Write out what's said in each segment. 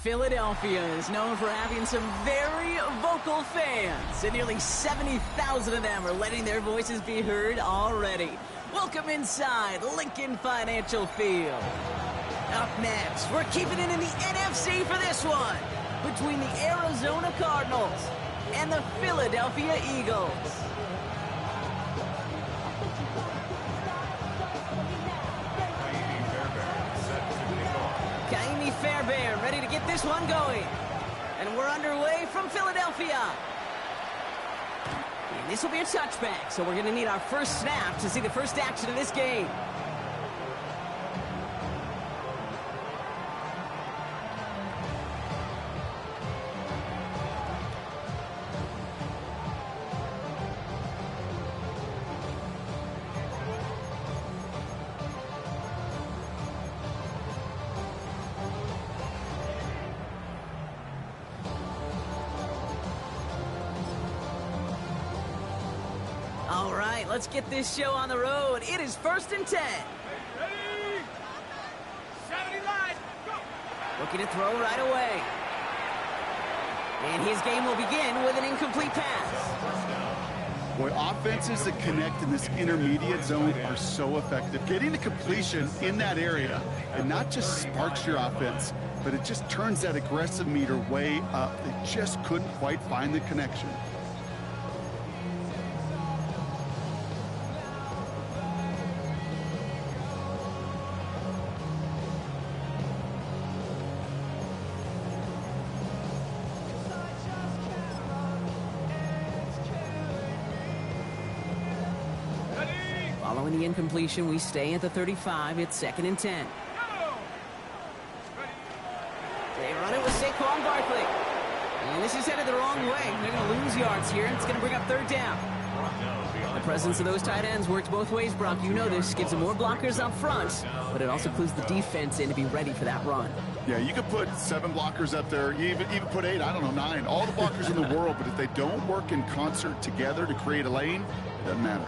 Philadelphia is known for having some very vocal fans, and nearly 70,000 of them are letting their voices be heard already. Welcome inside Lincoln Financial Field. Up next, we're keeping it in the NFC for this one, between the Arizona Cardinals and the Philadelphia Eagles. Fairbairn ready to get this one going. And we're underway from Philadelphia. And this will be a touchback, so we're going to need our first snap to see the first action of this game. All right, let's get this show on the road. It is 1st and 10. Ready? 70 line, go! Looking to throw right away. And his game will begin with an incomplete pass. Boy, offenses that connect in this intermediate zone are so effective. Getting the completion in that area, it not just sparks your offense, but it just turns that aggressive meter way up. They just couldn't quite find the connection. Following the incompletion, we stay at the 35. It's 2nd and 10. They run it with Saquon Barkley. And this is headed the wrong way. They're going to lose yards here. It's going to bring up 3rd down. The presence of those tight ends works both ways, Brock. You know this. Gives them more blockers up front, but it also clues the defense in to be ready for that run. Yeah, you could put 7 blockers up there, even put 8, I don't know, 9. All the blockers in the world, but if they don't work in concert together to create a lane, it doesn't matter.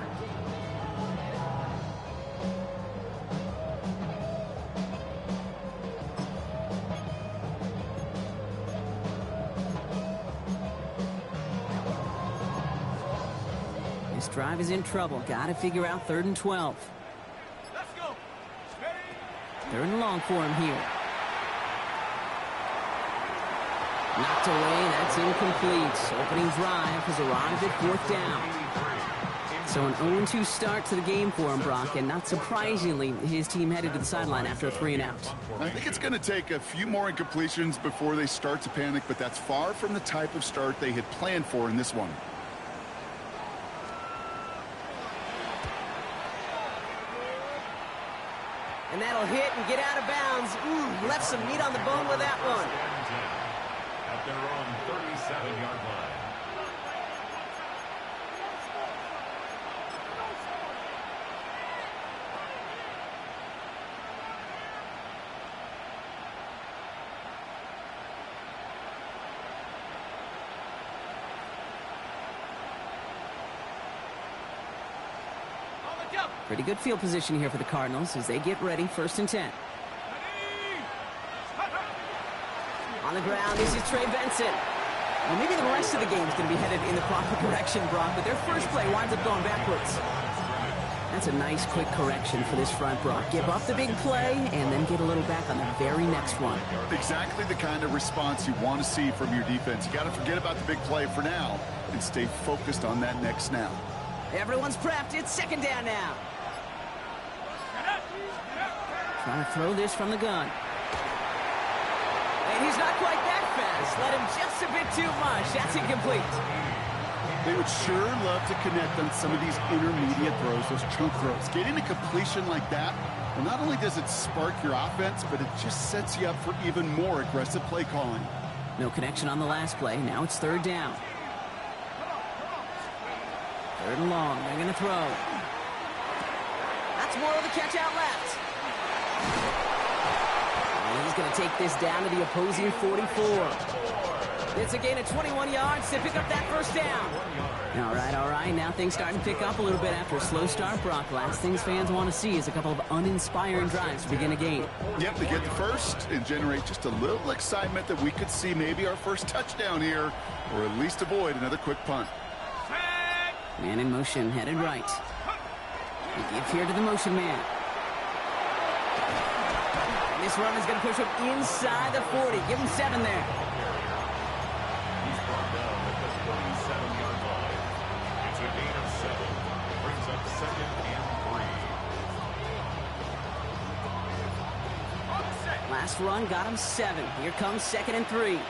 This drive is in trouble. Got to figure out 3rd and 12. Let's go. 3rd and long for him here. Knocked away. That's incomplete. Opening drive has arrived at 4th down. So an 0-2 start to the game for him, Brock, and not surprisingly, his team headed to the sideline after a 3 and out. I think it's going to take a few more incompletions before they start to panic, but that's far from the type of start they had planned for in this one. And that'll hit and get out of bounds. Ooh, left some meat on the bone with that one. At their own 37-yard line. Pretty good field position here for the Cardinals as they get ready. 1st and 10. On the ground, this is Trey Benson. Well, maybe the rest of the game is going to be headed in the proper direction, Brock, but their first play winds up going backwards. That's a nice, quick correction for this front, Brock. Give up the big play and then get a little back on the very next one. Exactly the kind of response you want to see from your defense. You got to forget about the big play for now and stay focused on that next snap. Everyone's prepped. It's 2nd down now. Trying to throw this from the gun. And he's not quite that fast. Let him just a bit too much. That's incomplete. They would sure love to connect on some of these intermediate throws, those chunk throws. Getting a completion like that, well, not only does it spark your offense, but it just sets you up for even more aggressive play calling. No connection on the last play. Now it's 3rd down. 3rd and long. They're going to throw. That's more of the catch out left. And he's going to take this down to the opposing 44. It's a gain of 21 yards to pick up that first down. All right. Now things starting to pick up a little bit after a slow start, Brock. Last things fans want to see is a couple of uninspiring drives to begin a game. Yep, to get the first and generate just a little excitement that we could see maybe our first touchdown here, or at least avoid another quick punt. Man in motion, headed right. They give here to the motion man. And this run is going to push him inside the 40. Give him 7 there. He's brought down at the 37-yard line. It's a gain of 7. Brings up 2nd and 3. Last run got him 7. Here comes 2nd and 3. Here we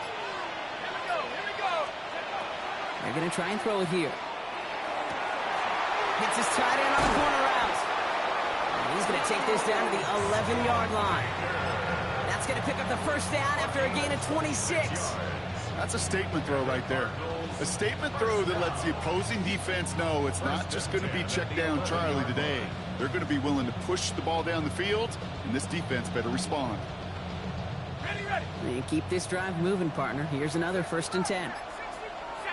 go. They're going to try and throw it here. Hits his tight end on the corner route. And he's going to take this down to the 11-yard line. That's going to pick up the first down after a gain of 26. That's a statement throw right there. A statement throw that lets the opposing defense know it's not just going to be check down Charlie today. They're going to be willing to push the ball down the field, and this defense better respond. Ready. And keep this drive moving, partner. Here's another 1st and 10.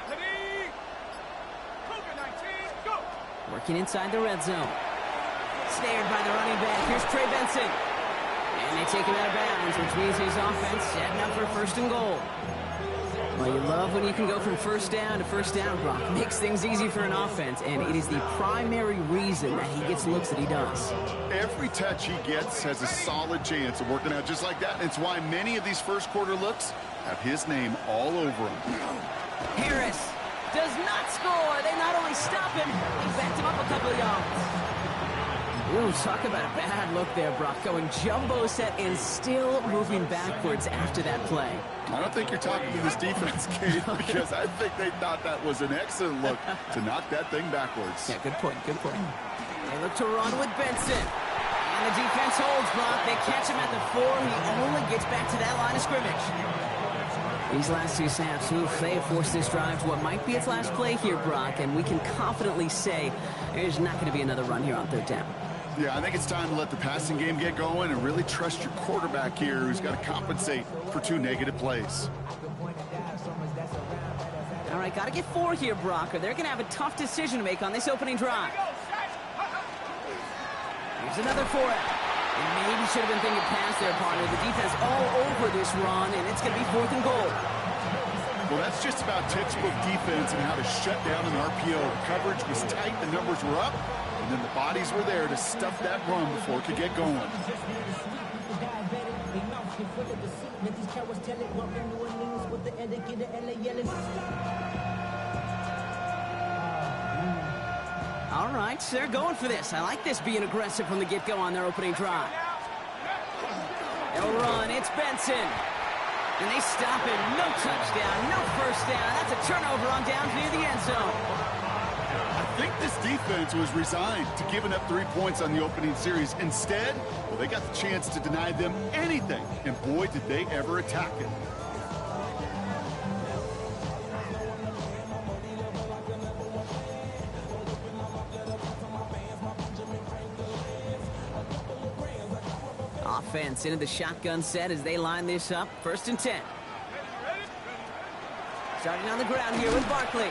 Ready. Cougar 19, go. Working inside the red zone. Snared by the running back. Here's Trey Benson. And they take him out of bounds, which means his offense setting up for 1st and goal. Well, you love when you can go from first down to first down, Brock. Makes things easy for an offense, and it is the primary reason that he gets looks that he does. Every touch he gets has a solid chance of working out just like that. It's why many of these first quarter looks have his name all over them. Harris does not score. They not only stop him, they backed him up a couple of yards. Ooh, talk about a bad look there, Brock. Going jumbo set and still moving backwards after that play. I don't think you're talking to this defense, Kate, because I think they thought that was an excellent look to knock that thing backwards. Yeah, good point. They look to run with Benson. And the defense holds, Brock. They catch him at the 4. He only gets back to that line of scrimmage. These last 2 snaps, they have forced this drive to what might be its last play here, Brock, and we can confidently say there's not going to be another run here on 3rd down. Yeah, I think it's time to let the passing game get going and really trust your quarterback here, who's got to compensate for 2 negative plays. All right, got to get 4 here, Brock, or they're going to have a tough decision to make on this opening drive. Here's another 4. And maybe should have been thinking pass there, partner. The defense all over this run, and it's going to be 4th and goal. Well, that's just about textbook defense and how to shut down an RPO. The coverage was tight, the numbers were up, and then the bodies were there to stuff that run before it could get going. All right, so they're going for this. I like this being aggressive from the get-go on their opening drive. They'll run. It's Benson. And they stop him. No touchdown, no first down. That's a turnover on downs near the end zone. I think this defense was resigned to giving up 3 points on the opening series. Instead, well, they got the chance to deny them anything. And boy, did they ever attack it. Offense into the shotgun set as they line this up. 1st and 10. Starting on the ground here with Barkley.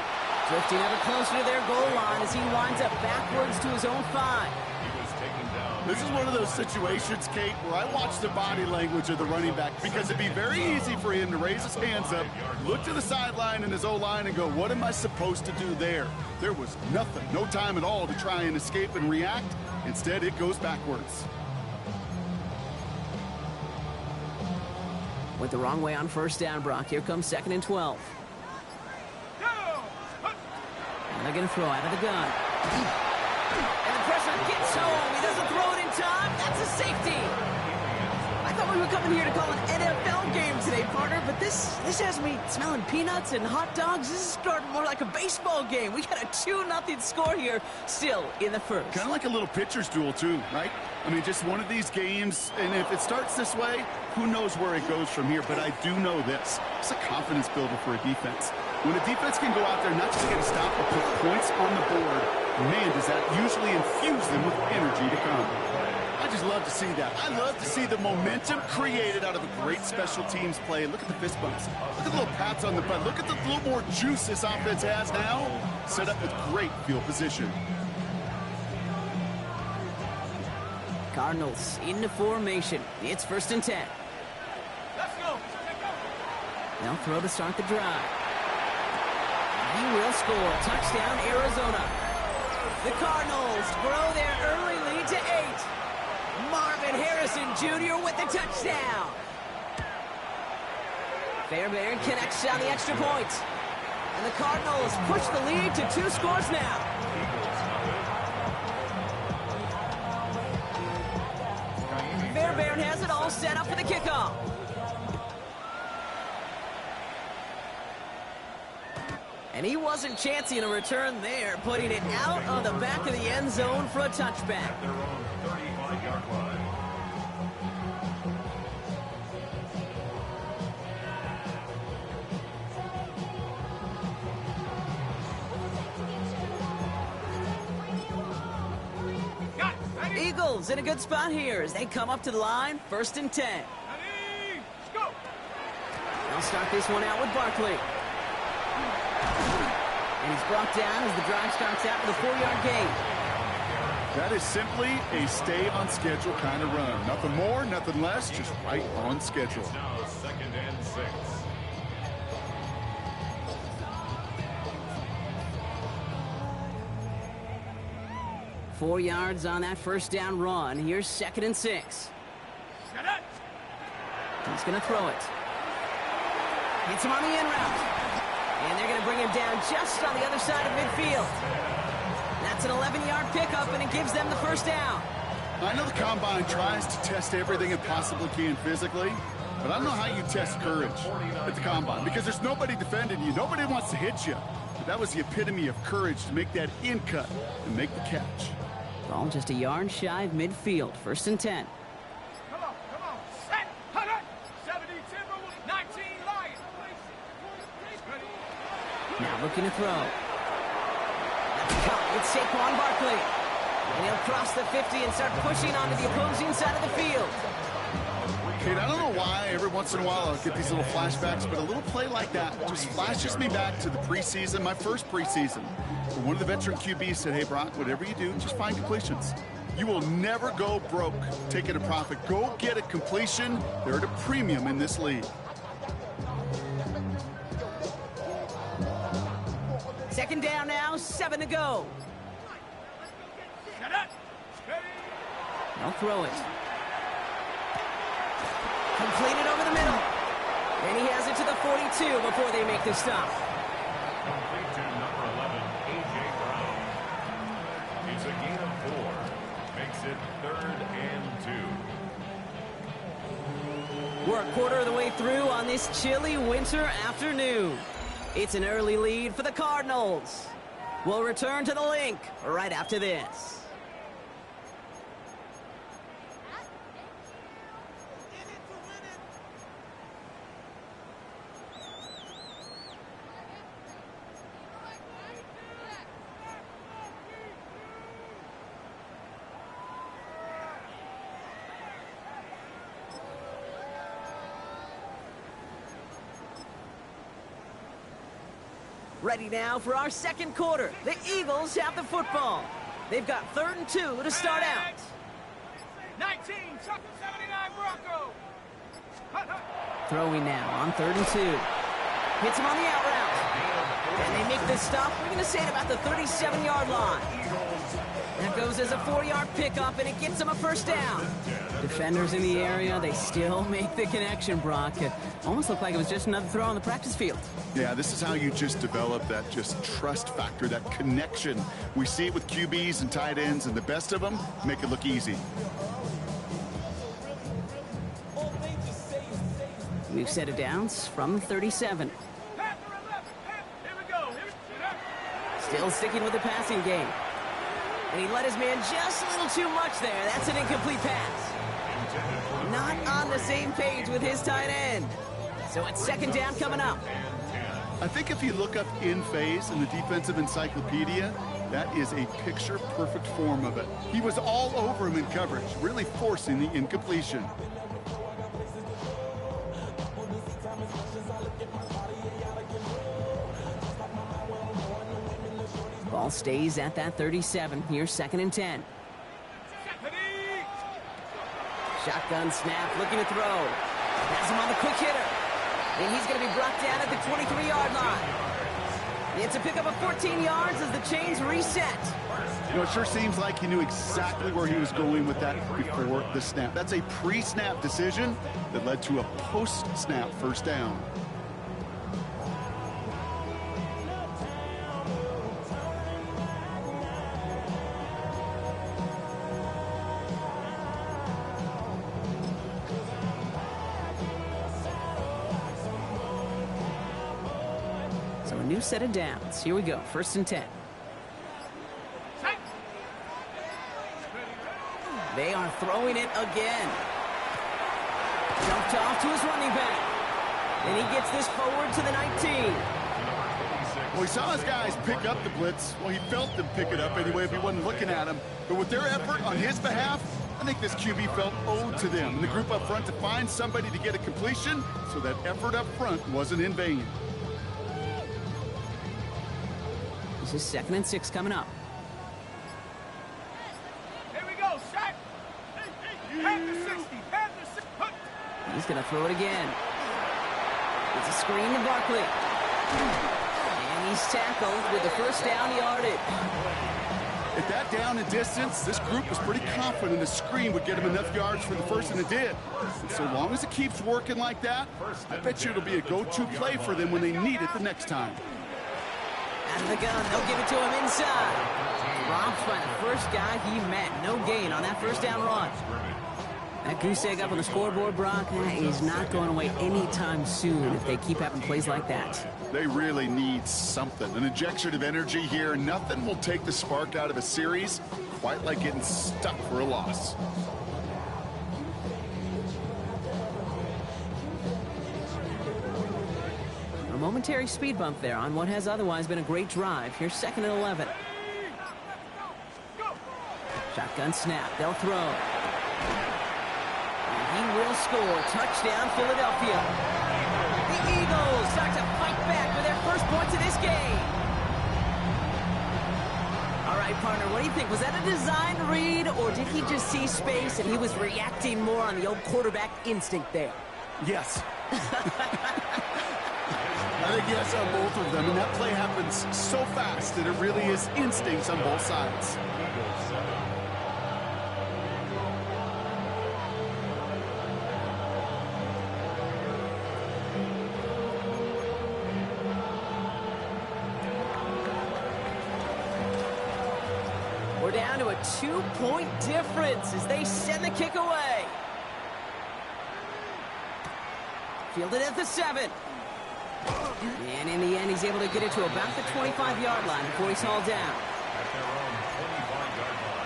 Drifting ever closer to their goal line as he winds up backwards to his own 5. This is one of those situations, Kate, where I watch the body language of the running back because it'd be very easy for him to raise his hands up, look to the sideline in his O-line and go, what am I supposed to do there? There was nothing, no time at all to try and escape and react. Instead, it goes backwards. Went the wrong way on 1st down, Brock. Here comes 2nd and 12. And they're going to throw out of the gun. And the pressure gets home. He doesn't throw it in time. That's a safety. I thought we were coming here to call an NFL game today, partner, but this has me smelling peanuts and hot dogs. This is starting more like a baseball game. We got a 2-0 score here, still in the 1st. Kind of like a little pitcher's duel, too, right? I mean, just one of these games, and if it starts this way, who knows where it goes from here, but I do know this. It's a confidence builder for a defense. When a defense can go out there, not just get a stop, but put points on the board, Man, does that usually infuse them with energy to come. I just love to see that. I love to see the momentum created out of a great special teams play. Look at the fist bumps. Look at the little pats on the butt. Look at the little more juice this offense has now. Set up with great field position. Cardinals into formation. It's 1st and 10. Let's go. They'll throw to start the drive. He will score. Touchdown, Arizona. The Cardinals grow their early lead to 8. Marvin Harrison Jr. with the touchdown. Fairbairn connects on the extra point. And the Cardinals push the lead to 2 scores now. Fairbairn has it all set up for the kickoff. And he wasn't chancing a return there, putting it out on the back of the end zone for a touchback. Their own 35-yard line. Got it. Ready? Eagles in a good spot here as they come up to the line, 1st and 10. Ready? Let's go. They'll start this one out with Barkley. And he's brought down as the drive starts out with a 4-yard gain. That is simply a stay-on-schedule kind of run. Nothing more, nothing less, just right on schedule. It's now 2nd and 6. Four yards on that first down run. Here's 2nd and 6. Set it. He's going to throw it. Hits him on the in route. And they're going to bring him down just on the other side of midfield. That's an 11-yard pickup, and it gives them the first down. I know the Combine tries to test everything it possibly can physically, but I don't know how you test courage at the Combine because there's nobody defending you. Nobody wants to hit you. But that was the epitome of courage to make that in cut and make the catch. Ball just a yard shy of midfield. 1st and 10. Come on. Set. Hut it. 70 Timberwolves. 19 Lions. Ready? Now looking to throw. That's caught. It's Saquon Barkley. And he'll cross the 50 and start pushing onto the opposing side of the field. Kate, I don't know why every once in a while I'll get these little flashbacks, but a little play like that just flashes me back to the preseason, my first preseason. One of the veteran QBs said, hey, Brock, whatever you do, just find completions. You will never go broke taking a profit. Go get a completion. They're at a premium in this league. 2nd down now, 7 to go. Set it. Ready? They'll throw it. Completed over the middle. And he has it to the 42 before they make the stop. Complete to number 11, A.J. Brown. It's a gain of 4. Makes it 3rd and 2. We're a quarter of the way through on this chilly winter afternoon. It's an early lead for the Cardinals. We'll return to the link right after this. Ready now for our 2nd quarter. The Eagles have the football. They've got 3rd and 2 to start out. 19, 79 Broncos. Hut. Throwing now on 3rd and 2. Hits him on the out route. And they make this stop, we're going to say at about the 37-yard line. That goes as a 4-yard pickup, and it gets them a first down. Defenders in the area, they still make the connection, Brock. It almost looked like it was just another throw on the practice field. Yeah, this is how you just develop that just trust factor, that connection. We see it with QBs and tight ends, and the best of them make it look easy. We've set it downs from 37. Panther 11. Here we go. Still sticking with the passing game. And he let his man just a little too much there. That's an incomplete pass. Not on the same page with his tight end. So it's 2nd down coming up. I think if you look up in phase in the defensive encyclopedia, That is a picture-perfect form of it. He was all over him in coverage, really forcing the incompletion. Ball stays at that 37. Here's 2nd and 10. Shotgun snap, looking to throw. Has him on the quick hitter. And he's going to be brought down at the 23-yard line. It's a pickup of 14 yards as the chains reset. You know, it sure seems like he knew exactly where he was going with that before the snap. That's a pre-snap decision that led to a post-snap first down. So a new set of downs. Here we go, 1st and 10. They are throwing it again. Jumped off to his running back. And he gets this forward to the 19. Well, he saw his guys pick up the blitz. Well, he felt them pick it up anyway if he wasn't looking at him. But with their effort on his behalf, I think this QB felt owed to them. And the group up front to find somebody to get a completion, so that effort up front wasn't in vain. This is 2nd and 6 coming up. Here we go, Shaq. Head to 60. Head to 60. He's going to throw it again. It's a screen to Barkley. And he's tackled with the first down yardage. At that down and distance, this group was pretty confident the screen would get him enough yards for the first, and it did. And so long as it keeps working like that, I bet you it'll be a go-to play for them when they need it the next time. Out of the gun, they'll give it to him inside. Dropped by the first guy he met. No gain on that first down run. That goose egg up on the scoreboard, Brock, is not going away anytime soon if they keep having plays like that. They really need something. An injection of energy here. Nothing will take the spark out of a series quite like getting stuck for a loss. A momentary speed bump there on what has otherwise been a great drive. Here's 2nd and 11. Shotgun snap. They'll throw. And he will score. Touchdown, Philadelphia. The Eagles start to fight back with their first points of this game. All right, partner, what do you think? Was that a design read, or did he just see space and he was reacting more on the old quarterback instinct there? Yes. I think yes on both of them, and that play happens so fast that it really is instincts on both sides. We're down to a 2-point difference as they send the kick away. Fielded at the 7. And in the end, he's able to get it to about the 25-yard line before he's hauled down. At their own 25-yard line.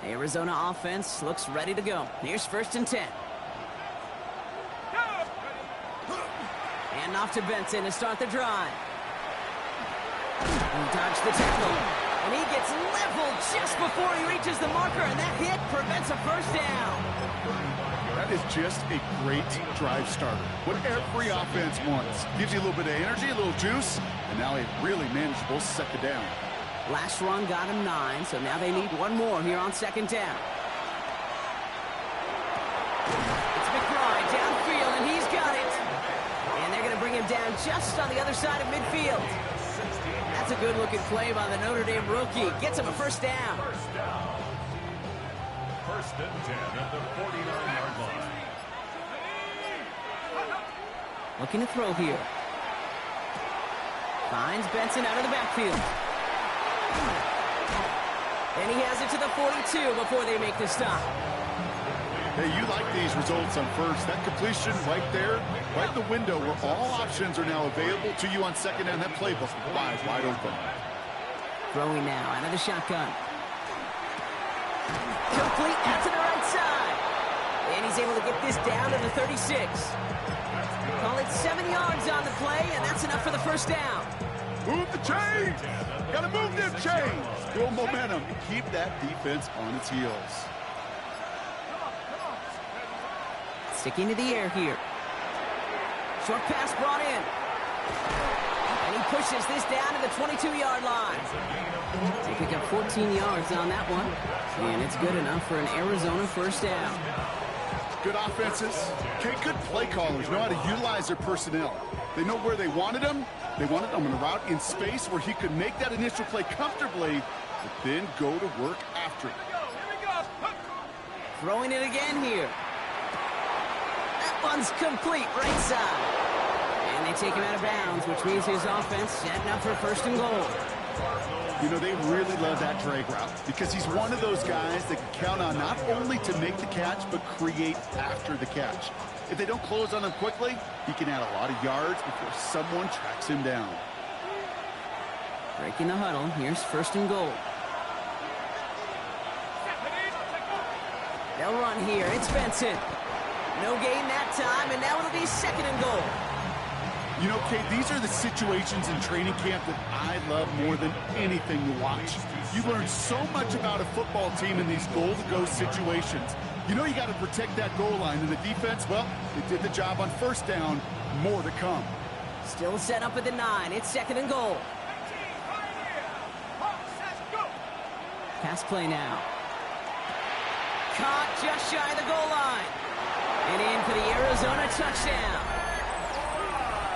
The Arizona offense looks ready to go. Here's 1st and 10. And off to Benson to start the drive. He dodged the tackle. And he gets leveled just before he reaches the marker. And that hit prevents a first down. That is just a great drive starter. What every offense wants. Gives you a little bit of energy, a little juice, and now a really manageable 2nd down. Last run got him 9, so now they need one more here on 2nd down. It's McBride downfield, and he's got it. And they're going to bring him down just on the other side of midfield. That's a good-looking play by the Notre Dame rookie. Gets him a first down. First down. 1st and 10 at the 49-yard line. Looking to throw here. Finds Benson out of the backfield. And he has it to the 42 before they make the stop. Hey, you like these results on first. That completion right there, right in the window where all options are now available to you on 2nd down. That playbook lies wide open. Throwing now out of the shotgun. Complete out to the right side. And he's able to get this down to the 36. Call it 7 yards on the play, and that's enough for the first down. Move the chains. Got to move them chains. Build momentum. Keep that defense on its heels. Sticking to the air here. Short pass brought in. And he pushes this down to the 22-yard line. They pick up 14 yards on that one. And it's good enough for an Arizona first down. Good offenses. Okay, good play callers know how to utilize their personnel. They know where they wanted him. They wanted him on a route in space where he could make that initial play comfortably, but then go to work after it. Throwing it again here. That one's complete right side. And they take him out of bounds, which means his offense setting up for first and goal. You know, they really love that drag route because he's one of those guys that can count on not only to make the catch, but create after the catch. If they don't close on him quickly, he can add a lot of yards before someone tracks him down. Breaking the huddle, here's first and goal. They'll run here, it's Benson. No gain that time, and now it'll be second and goal. You know, Kate, these are the situations in training camp that I love more than anything to watch. You learn so much about a football team in these goal-to-go situations. You know you got to protect that goal line, and the defense, well, they did the job on first down. More to come. Still set up at the 9. It's second and goal. Pass play now. Caught just shy of the goal line. And in for the Arizona touchdown.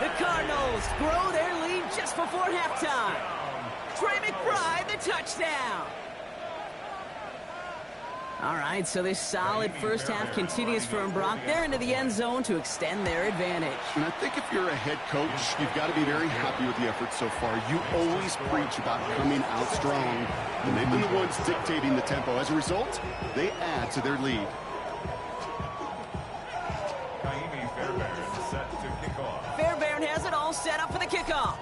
The Cardinals grow their lead just before halftime. Trey McBride, the touchdown. All right, so this solid first half continues for Brock. They're into the end zone to extend their advantage. And I think if you're a head coach, you've got to be very happy with the effort so far. You always preach about coming out strong, and they've been the ones dictating the tempo. As a result, they add to their lead. Set to kick off. Fairbairn has it all set up for the kickoff.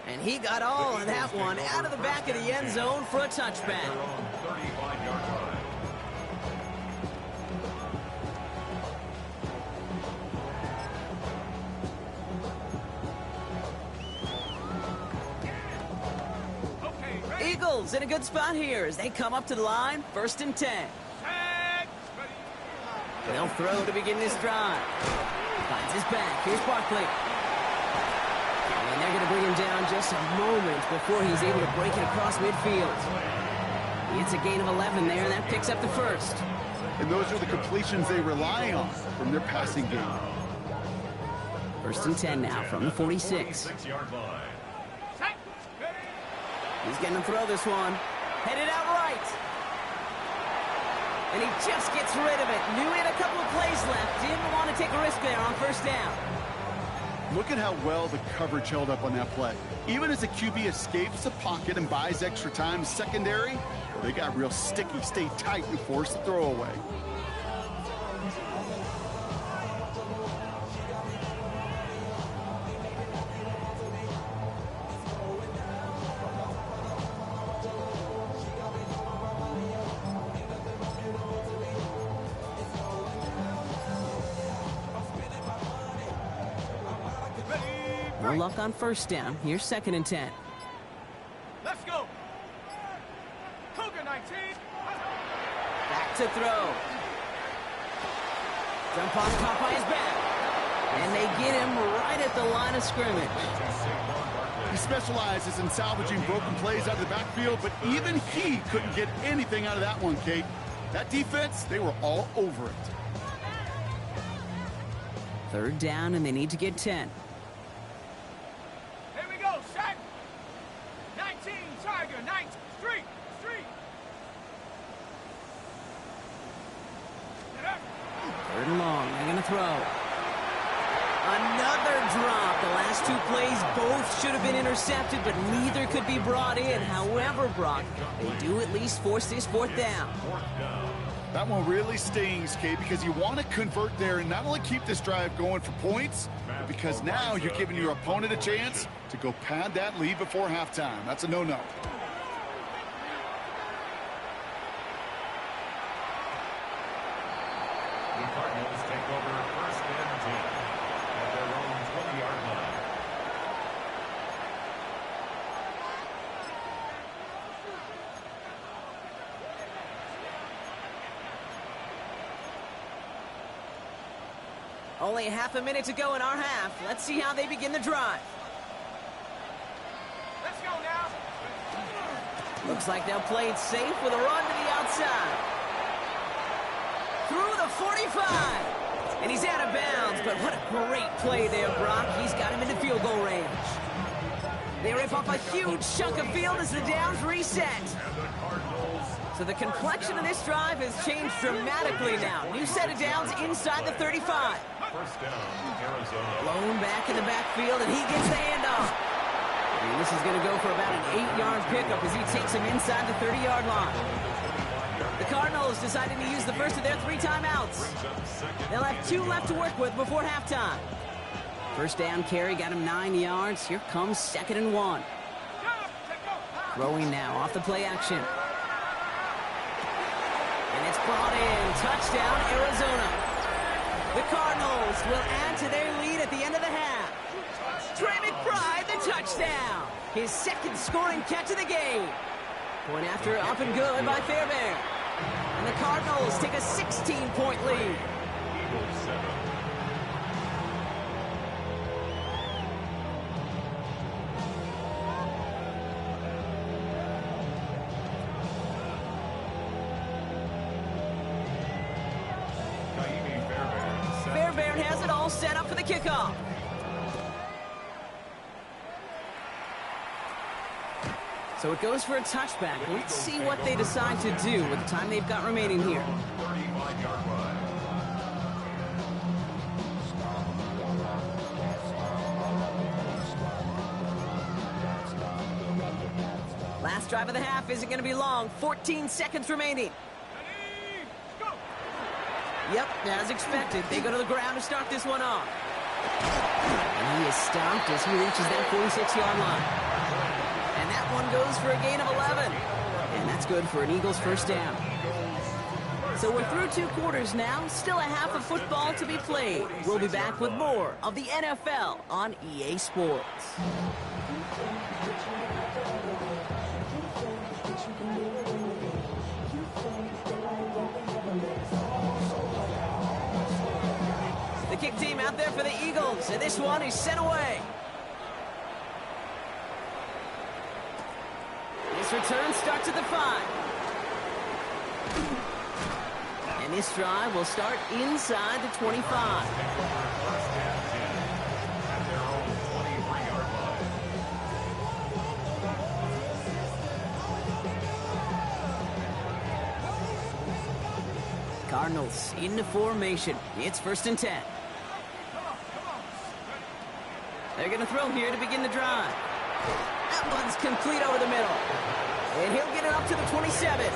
And he got all of that one out of the back of the end zone for a touchback. 35-yard line. Eagles in a good spot here as they come up to the line, first and 10. They'll throw to begin this drive. Finds his back. Here's Barkley. And they're going to bring him down just a moment before he's able to break it across midfield. It's a gain of 11 there, and that picks up the first. And those are the completions they rely on from their passing game. First and 10 now from the 46. 46-yard line. He's going to throw this one. Headed out right. And he just gets rid of it. Knew he had a couple of plays left. Didn't want to take a risk there on first down. Look at how well the coverage held up on that play. Even as the QB escapes the pocket and buys extra time secondary, they got real sticky, stay tight, and force the throwaway. No luck on first down. Here's second and 10. Let's go. Cougar 19. Back to throw. Jump off Popeye's back. And they get him right at the line of scrimmage. He specializes in salvaging broken plays out of the backfield, but even he couldn't get anything out of that one, Kate. That defense, they were all over it. Third down, and they need to get 10. Here we go, set. 19, Tiger, 19, street. Third and long. They're going to throw. Another drop. The last two plays both should have been intercepted, but neither could be brought in. However, Brock, they do at least force this fourth down. That one really stings, Kate, because you want to convert there and not only keep this drive going for points, but because now you're giving your opponent a chance to go pad that lead before halftime. That's a no-no. The Cardinals take over first and 10 at their own 20-yard line. Only half a minute to go in our half. Let's see how they begin the drive. Let's go now. Looks like they'll play it safe with a run to the outside. Through the 45. And he's out of bounds, but what a great play there, Brock. He's got him into field goal range. They rip off a huge chunk of field as the downs reset. So the complexion of this drive has changed dramatically now. New set of downs inside the 35. First down, Arizona. Blown back in the backfield, and he gets the handoff. And this is going to go for about an 8-yard pickup as he takes him inside the 30-yard line. The Cardinals deciding to use the first of their 3 timeouts. They'll have 2 left to work with before halftime. First down carry got him 9 yards. Here comes 2nd and 1. Throwing now off the play action. And it's brought in. Touchdown, Arizona. The Cardinals will add to their lead at the end of the half. Trey McBride, the touchdown. His 2nd scoring catch of the game. Point after up and good by Fairbairn. And the Cardinals take a 16-point lead. Eagles 7. Fairbairn has it all set up for the kickoff. So it goes for a touchback. Let's see what they decide to do with the time they've got remaining here. 35-yard line. Last drive of the half isn't going to be long. 14 seconds remaining. Yep, as expected, they go to the ground to start this one off. And he is stopped as he reaches that 46-yard line. And that one goes for a gain of 11. And that's good for an Eagles first down. So we're through 2 quarters now. Still a half of football to be played. We'll be back with more of the NFL on EA Sports. The kick team out there for the Eagles, and this one is sent away. This return starts at the 5. And this drive will start inside the 25. First and 10 at their own 23-yard line. Cardinals into formation. It's 1st and 10. They're going to throw here to begin the drive. That one's complete over the middle. And he'll get it up to the 27. A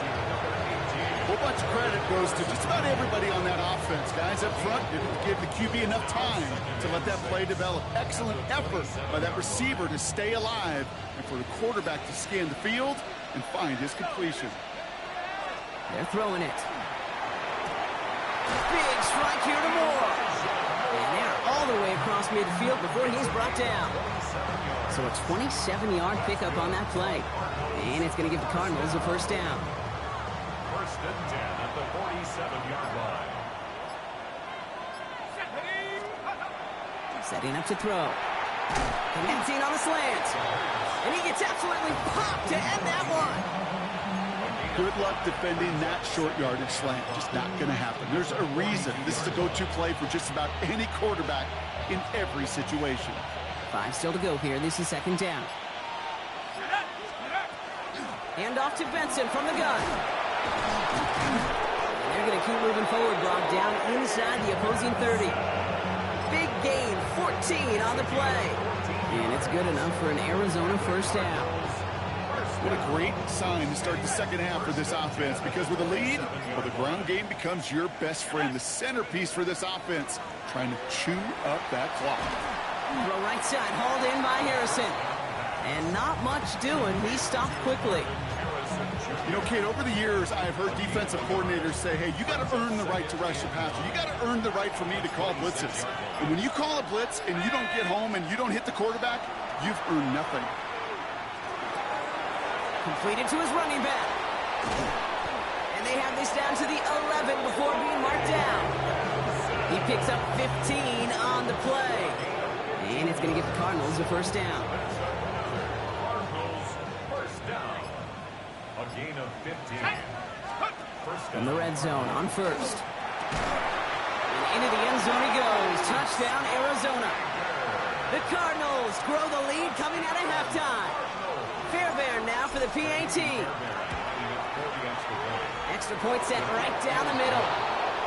whole bunch of credit goes to just about everybody on that offense. Guys up front didn't give the QB enough time to let that play develop. Excellent effort by that receiver to stay alive and for the quarterback to scan the field and find his completion. They're throwing it. Big strike here to Moore. And they're all the way across midfield before he's brought down. So a 27-yard pickup on that play. And it's going to give the Cardinals a first down. First and 10 at the 47-yard line. Setting up to throw. Connecting on the slant. And he gets absolutely popped to end that one. Good luck defending that short yardage slant. Just not going to happen. There's a reason this is a go-to play for just about any quarterback in every situation. 5 still to go here. This is 2nd down. Hand off to Benson from the gun. And they're going to keep moving forward, Brock, down inside the opposing 30. Big gain, 14 on the play. And it's good enough for an Arizona first down. What a great sign to start the second half for this offense, because with a lead, well, the ground game becomes your best friend, the centerpiece for this offense, trying to chew up that clock. Throw right side, hauled in by Harrison. And not much doing. He stopped quickly. You know, Kate, over the years, I've heard defensive coordinators say, hey, you got to earn the right to rush the passer. You got to earn the right for me to call blitzes. And when you call a blitz and you don't get home and you don't hit the quarterback, you've earned nothing. Completed to his running back. And they have this down to the 11 before being marked down. He picks up 15 on the play. And it's going to give the Cardinals a first down. Cardinals first down. A gain of 15. First In down. the red zone on first. And into the end zone he goes. Touchdown, Arizona. The Cardinals grow the lead coming out of halftime. Fairbairn now for the PAT. Extra point set right down the middle.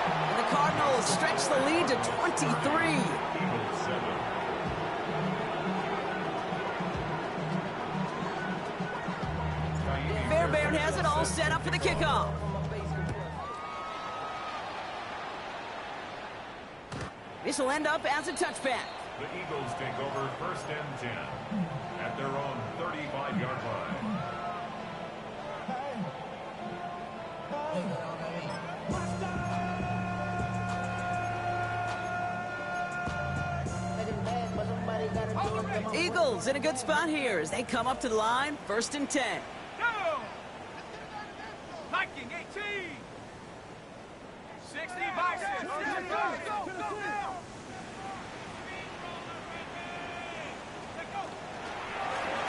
And the Cardinals stretch the lead to 23. Fairbairn has it all set up for the kickoff. This will end up as a touchback. The Eagles take over first and 10 at their own 35-yard line. Eagles in a good spot here as they come up to the line, first and 10. Go! Viking 18! 60 by 6. Go now!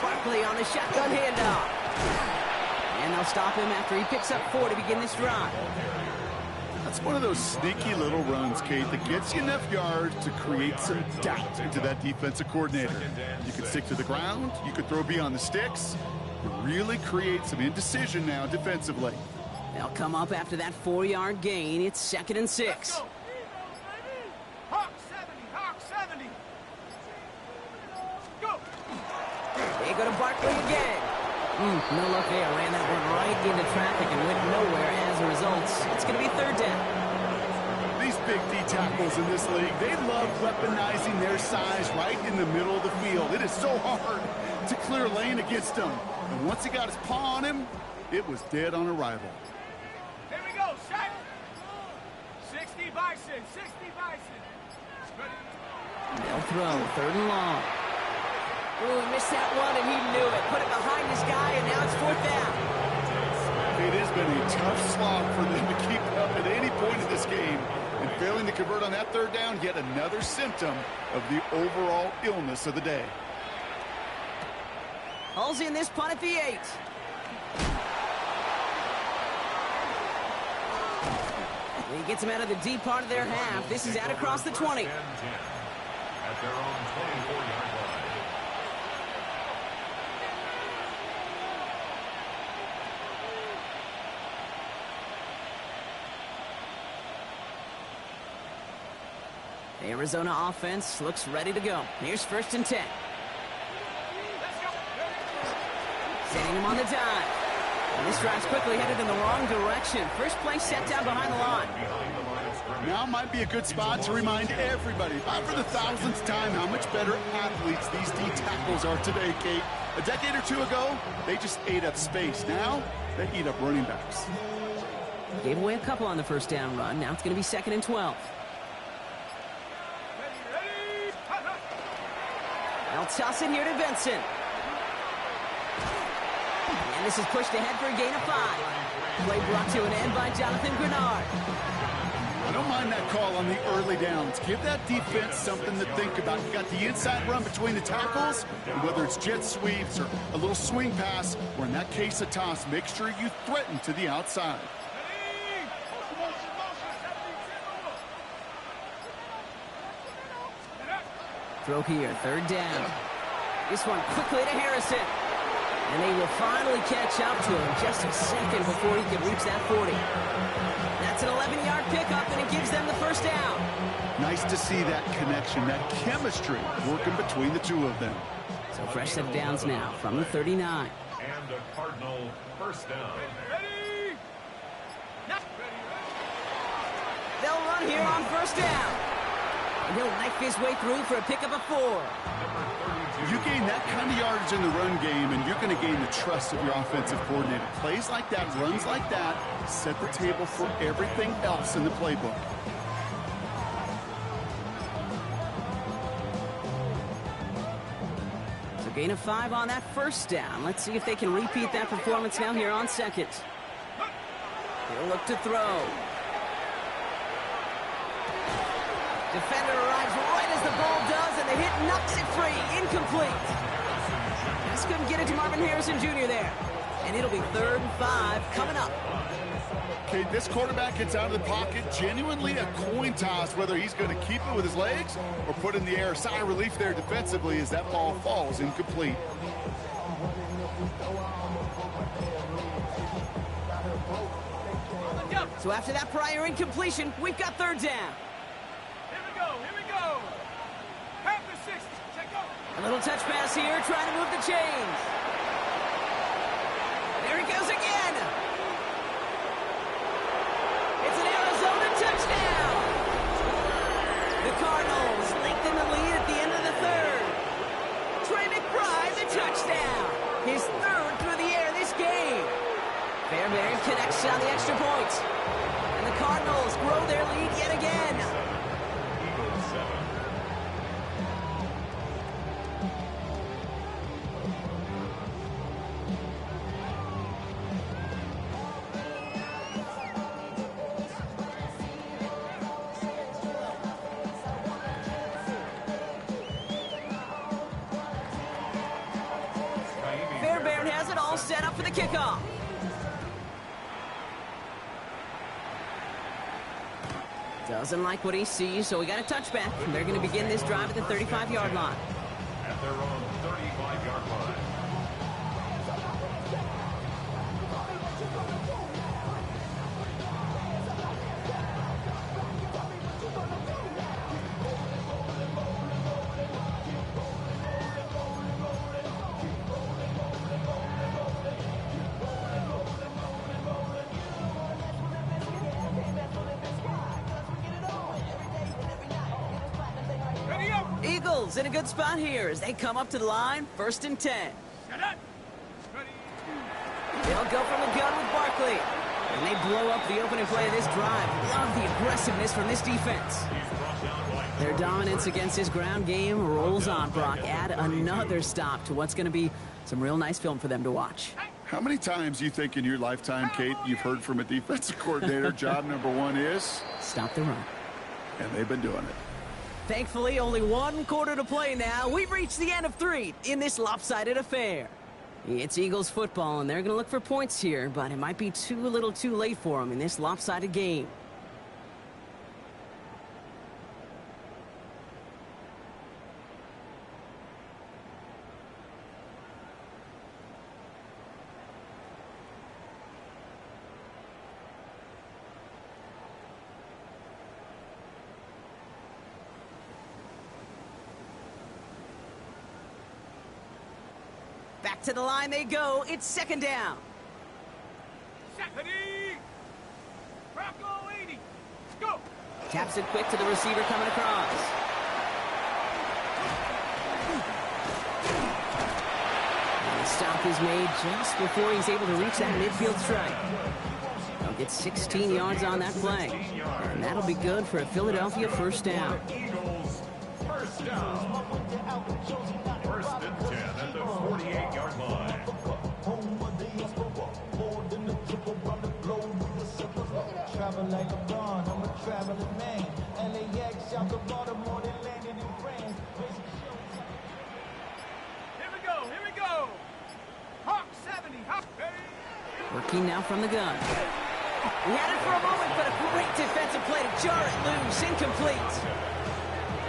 Barkley on the shotgun handoff. And they'll stop him after he picks up 4 to begin this drive. That's one of those sneaky little runs, Kate, that gets you enough yards to create some doubt into that defensive coordinator. You could stick to the ground. You could throw beyond the sticks. You really create some indecision now defensively. They'll come up after that 4-yard gain. It's second and 6. Let's go. Hawk 70, Hawk 70. Go! They go to Barkley again. No luck there. Ran that one right into traffic and went nowhere as a result. It's going to be third down. These big D tackles in this league, they love weaponizing their size right in the middle of the field. It is so hard to clear lane against them. And once he got his paw on him, it was dead on arrival. Here we go, shot. 60 Bison, 60 Bison. Ready? They'll throw third and long. Ooh, he missed that one, and he knew it. Put it behind his guy, and now it's fourth down. It has been a tough slog for them to keep up at any point in this game. And failing to convert on that third down, yet another symptom of the overall illness of the day. Hauls in this punt at the 8. He gets him out of the deep part of their half. This is out across the 20. At their own 24-yard line. The Arizona offense looks ready to go. Here's first and 10. Setting him on the dive. And this drive's quickly headed in the wrong direction. First play set down behind the line. Now might be a good spot to remind everybody, not for the thousandth time, how much better athletes these D tackles are today, Kate. A decade or two ago, they just ate up space. Now, they eat up running backs. Gave away a couple on the first down run. Now it's going to be second and 12. Ready? They'll toss it here to Benson. And this is pushed ahead for a gain of 5. Play brought to an end by Jonathan Grenard. I don't mind that call on the early downs. Give that defense something to think about. You got the inside run between the tackles, and whether it's jet sweeps or a little swing pass, or in that case a toss, make sure you threaten to the outside. Throw here, third down. This one quickly to Harrison. And they will finally catch up to him just a second before he can reach that 40. That's an 11-yard pickup, and it gives them the first down. Nice to see that connection, that chemistry working between the two of them. So fresh set of downs now from the 39. And a Cardinal first down. Ready? Not ready. They'll run here on first down. And he'll knife his way through for a pickup of 4. You gain that kind of yardage in the run game, and you're going to gain the trust of your offensive coordinator. Plays like that, runs like that, set the table for everything else in the playbook. So gain of 5 on that first down. Let's see if they can repeat that performance now here on second. He'll look to throw. Defender arrives right as the ball does, and the hit knocks it free. Incomplete. Just couldn't get it to Marvin Harrison Jr. there. And it'll be 3rd and 5 coming up. Okay, this quarterback gets out of the pocket. Genuinely a coin toss whether he's going to keep it with his legs or put it in the air. Sigh of relief there defensively as that ball falls incomplete. So after that prior incompletion, we've got 3rd down. Here we go. Half the 60. Check go. A little touch pass here, trying to move the chains. There he goes again. It's an Arizona touchdown. The Cardinals lengthen the lead at the end of the 3rd. Trey McBride, the touchdown. His 3rd through the air this game. Fairbairn connects on the extra point. And the Cardinals grow their lead yet again. Eagles 7. Fairbairn has it all set up for the kickoff. Doesn't like what he sees, so we got a touchback. They're going to begin this drive at the 35-yard line. At their own 35-yard line. Ready up. Eagles in a good spot here as they come up to the line, 1st and 10. Set up. Ready. They'll go from the gun with Barkley. And they blow up the opening play of this drive. Love the aggressiveness from this defense. Their dominance against his ground game rolls on, Brock. Add another stop to what's going to be some real nice film for them to watch. How many times you think in your lifetime, Kate, you've heard from a defensive coordinator, job number 1 is? Stop the run. And they've been doing it. Thankfully, only 1 quarter to play now. We've reached the end of 3 in this lopsided affair. It's Eagles football, and they're going to look for points here, but it might be too little too late for them in this lopsided game. Back to the line they go. It's 2nd down. Set. Ready. Bronco 80. Go. Taps it quick to the receiver coming across. And the stop is made just before he's able to reach that midfield strike. He'll get 16 yards on that play. And that'll be good for a Philadelphia 1st down. Eagles first down. 1st and 10 at the 48-yard line. Travel like a bond, I'm a traveling man. LAX out the Baltimore, they landed in France. Here we go. Hawk 70. Hawk 30. Working now from the gun. He had it for a moment, but a great defensive play to jar it loose. Incomplete.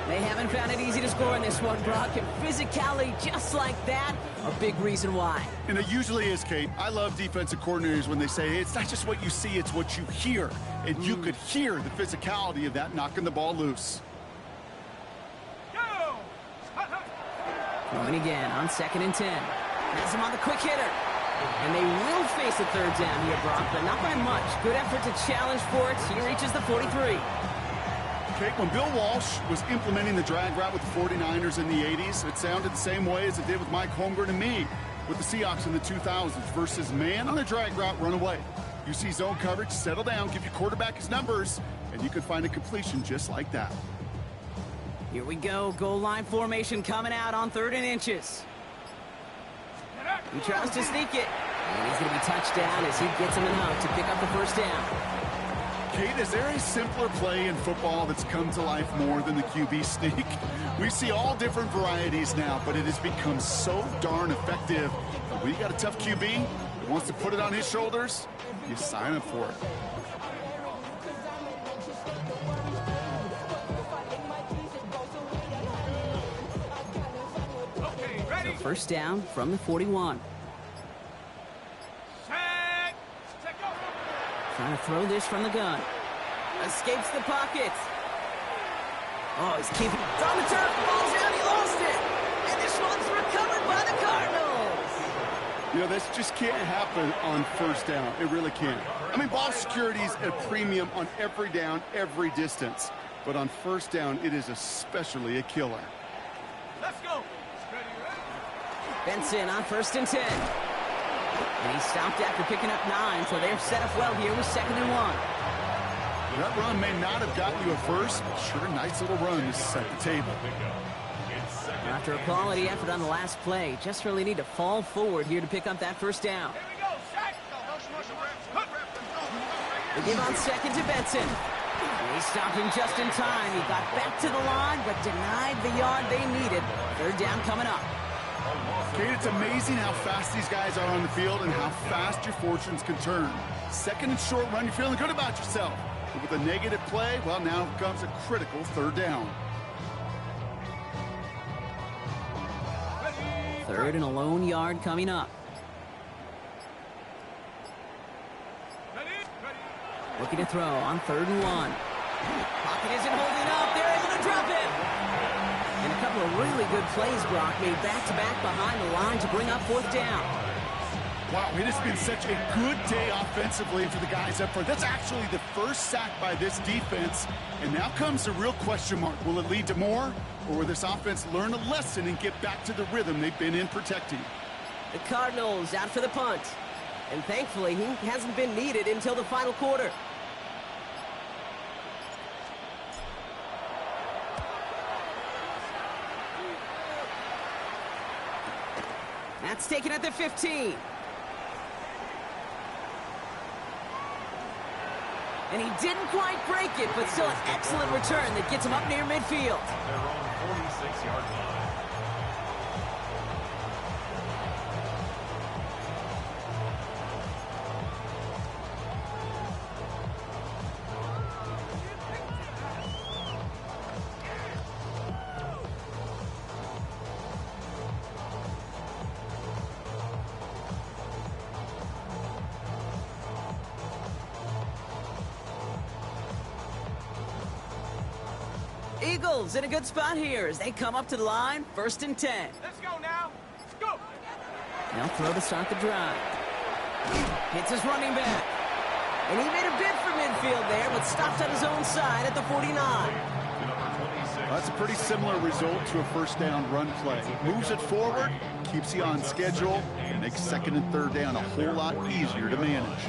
They haven't found it easy to score in this one, Brock, and physicality just like that, a big reason why. And it usually is, Kate. I love defensive coordinators when they say, hey, it's not just what you see, it's what you hear. And you could hear the physicality of that knocking the ball loose. Go. Hut, hut. Going again on 2nd and 10. Has him on the quick hitter. And they will face a third down here, Brock, but not by much. Good effort to challenge for it. He reaches the 43. Okay, when Bill Walsh was implementing the drag route with the 49ers in the 80s, it sounded the same way as it did with Mike Holmgren and me with the Seahawks in the 2000s versus man on a drag route, run away. You see zone coverage, settle down, give your quarterback his numbers, and you can find a completion just like that. Here we go. Goal line formation coming out on 3rd and inches. He tries to sneak it. And he's going to be touched down as he gets him enough to pick up the first down. Kate, is there a simpler play in football that's come to life more than the QB sneak? We see all different varieties now, but it has become so darn effective. When you got a tough QB that wants to put it on his shoulders, you sign up for it. Okay, ready? First down from the 41. Set. Check go. Trying to throw this from the gun. Escapes the pocket. Oh, he's keeping it. It's on the turf. Ball's out. He lost it. And this one's recovered by the Cardinals. You know, this just can't happen on first down. It really can't. I mean, ball security is a premium on every down, every distance. But on first down, it is especially a killer. Let's go. Ready, ready? Benson on 1st and 10. And he stopped after picking up 9, so they're set up well here with 2nd and 1. That run may not have gotten you a first, but sure, nice little run to set the table. After a quality effort on the last play, just really need to fall forward here to pick up that first down. Here we go. Set. They give on 2nd to Benson. And he stopped him just in time. He got back to the line, but denied the yard they needed. 3rd down coming up. Kate, it's amazing how fast these guys are on the field and how fast your fortunes can turn. 2nd and short run, you're feeling good about yourself. But with a negative play, well, now comes a critical 3rd down. 3rd and a lone yard coming up. Ready? Ready? Looking to throw on 3rd and 1. Pocket isn't holding up. They're able to drop it. And a couple of really good plays, Brock, made back-to-back behind the line to bring up 4th down. Wow, it has been such a good day offensively for the guys up front. That's actually the first sack by this defense. And now comes the real question mark. Will it lead to more? Or will this offense learn a lesson and get back to the rhythm they've been in protecting? The Cardinals out for the punt. And thankfully, he hasn't been needed until the final quarter. That's taken at the 15. And he didn't quite break it, but still an excellent return that gets him up near midfield. Their own 46-yard line. Eagles in a good spot here as they come up to the line, 1st and 10. Let's go now. Let's go. They'll throw to start the drive. Hits his running back. And he made a bid for midfield there, but stopped on his own side at the 49. That's a pretty similar result to a first down run play. Moves it forward, keeps you on schedule, and makes 2nd and 3rd down a whole lot easier to manage.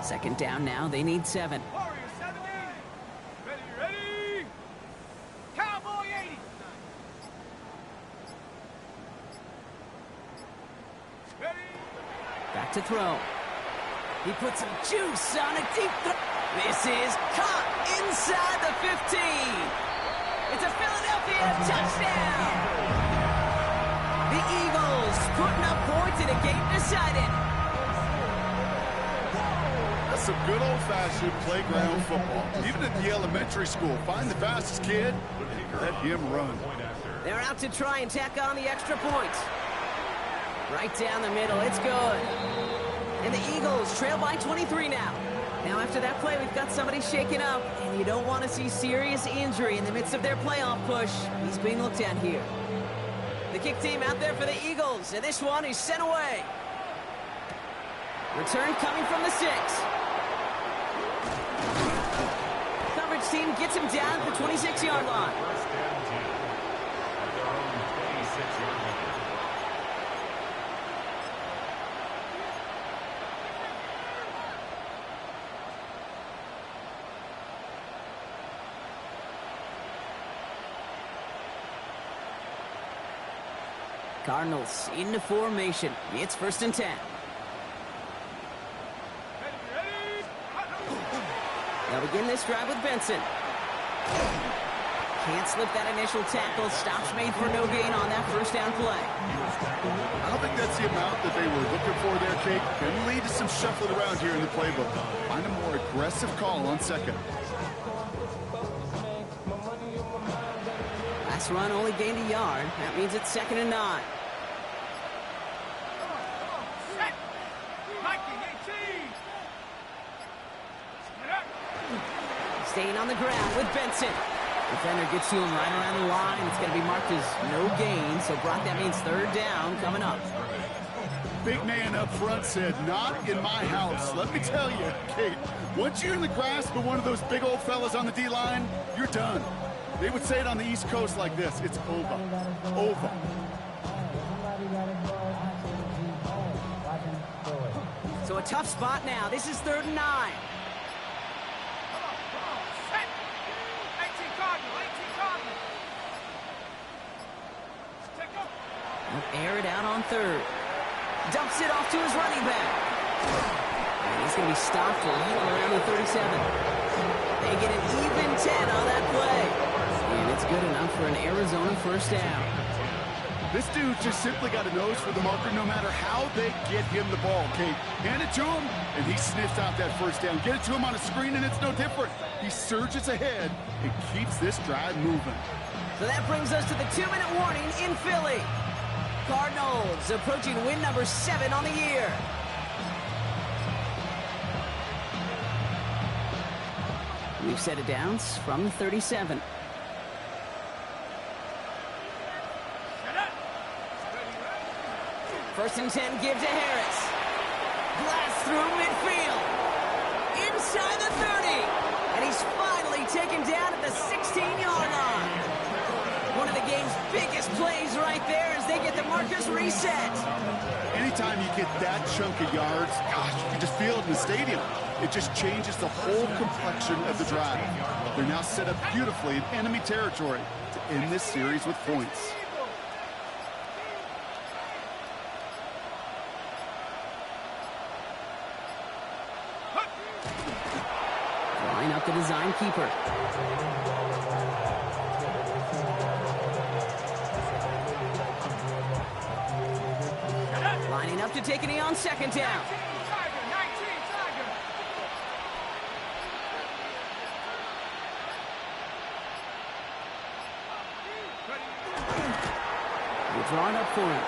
Second down now, they need 7. Warrior 70. Ready, ready. Cowboy 80. Ready. Back to throw. He puts some juice on a deep throw. This is caught inside the 15. It's a Philadelphia touchdown. The Eagles putting up points in a game decided. That's some good old-fashioned playground football. Even at the elementary school, find the fastest kid and let him run. They're out to try and tack on the extra point. Right down the middle, it's good. And the Eagles trail by 23 now. Now after that play, we've got somebody shaken up, and you don't want to see serious injury in the midst of their playoff push. He's being looked at here. The kick team out there for the Eagles, and this one is sent away. Return coming from the 6. Coverage team gets him down at the 26-yard line. First down 10 at their own 26-yard line. Cardinals into formation. It's 1st and 10. They'll begin this drive with Benson. Can't slip that initial tackle. Stops made for no gain on that first down play. I don't think that's the amount that they were looking for there, Kate. Can lead to some shuffling around here in the playbook. Find a more aggressive call on 2nd. Last run only gained a yard. That means it's 2nd and 9. Staying on the ground with Benson. Defender gets to him right around the line. It's going to be marked as no gain. So, Brock, that means 3rd down coming up. Big man up front said, not in my house. Let me tell you, Kate, once you're in the grasp of one of those big old fellas on the D-line, you're done. They would say it on the East Coast like this. It's over. Over. So a tough spot now. This is 3rd and 9. Air it out on 3rd. Dumps it off to his running back. And he's going to be stopped around the 37. They get an even 10 on that play. And it's good enough for an Arizona 1st down. This dude just simply got a nose for the marker no matter how they get him the ball, Kate. Hand it to him, and he sniffs out that 1st down. Get it to him on a screen, and it's no different. He surges ahead and keeps this drive moving. So that brings us to the 2-minute warning in Philly. Cardinals approaching win number 7 on the year. We've set it down from the 37. First and 10, give to Harris. Blast through midfield. Inside the 30. And he's finally taken down at the 16-yard line. One of the game's biggest plays right there as they get the markers reset. Anytime you get that chunk of yards, gosh, you can just feel it in the stadium. It just changes the whole complexion of the drive. They're now set up beautifully in enemy territory to end this series with points. Line up the design keeper. Lining up to take a knee on 2nd down. We're drawing up for him.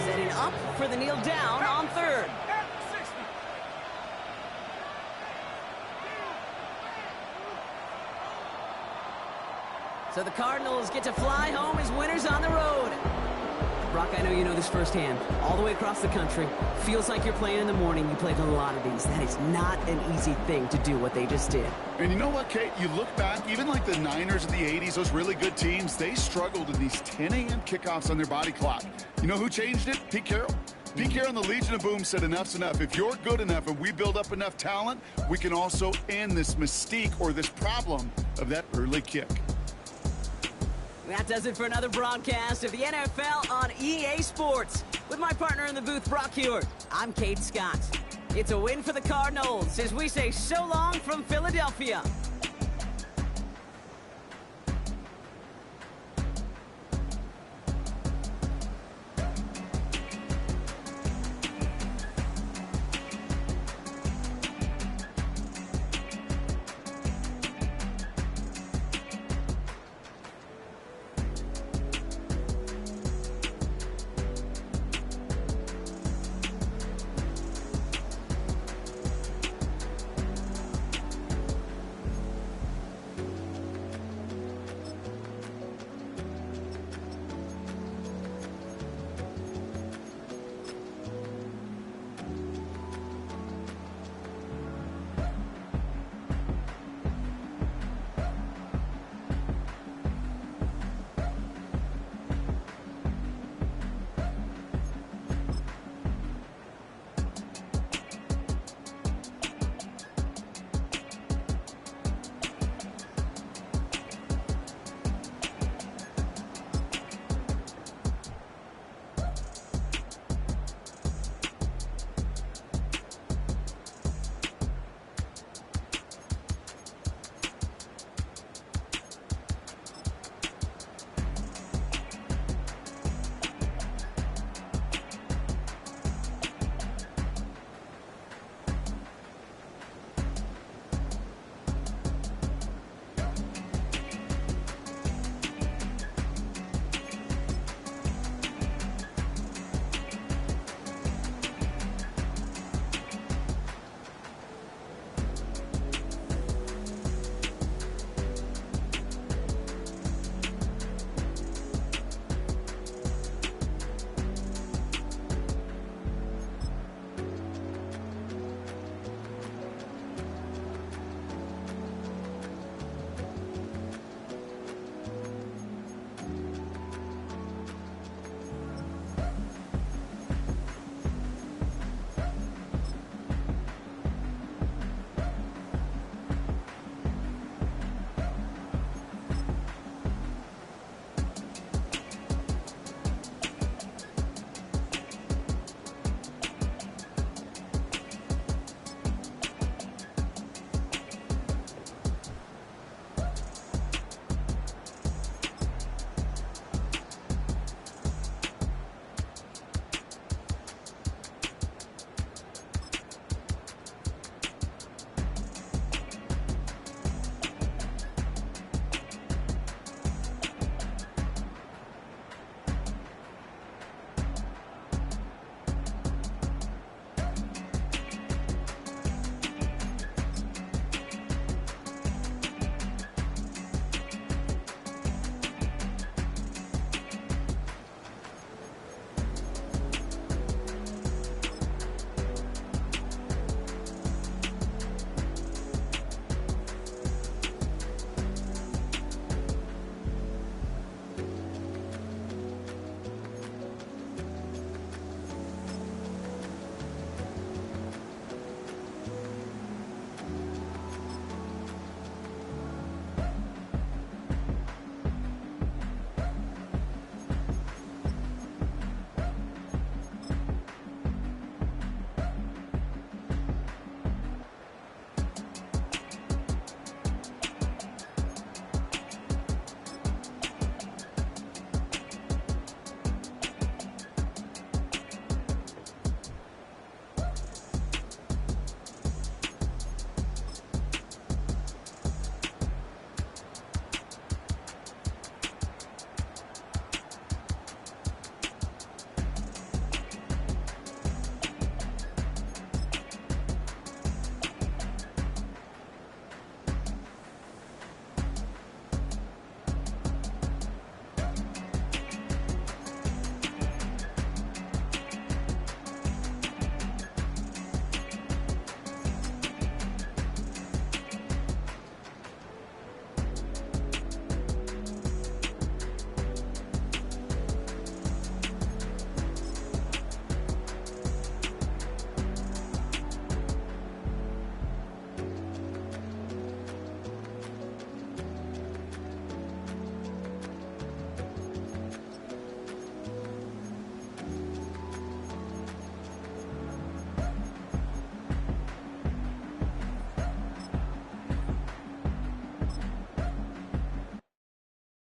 Setting up for the kneel down on 3rd. So the Cardinals get to fly home as winners on the road. Brock, I know you know this firsthand. All the way across the country. Feels like you're playing in the morning. You played a lot of these. That is not an easy thing to do what they just did. And you know what, Kate? You look back, even like the Niners of the 80s, those really good teams, they struggled in these 10 a.m. kickoffs on their body clock. You know who changed it? Pete Carroll. Pete Carroll and the Legion of Boom said enough's enough. If you're good enough and we build up enough talent, we can also end this mystique or this problem of that early kick. That does it for another broadcast of the NFL on EA Sports. With my partner in the booth, Brock Hewitt, I'm Kate Scott. It's a win for the Cardinals as we say so long from Philadelphia.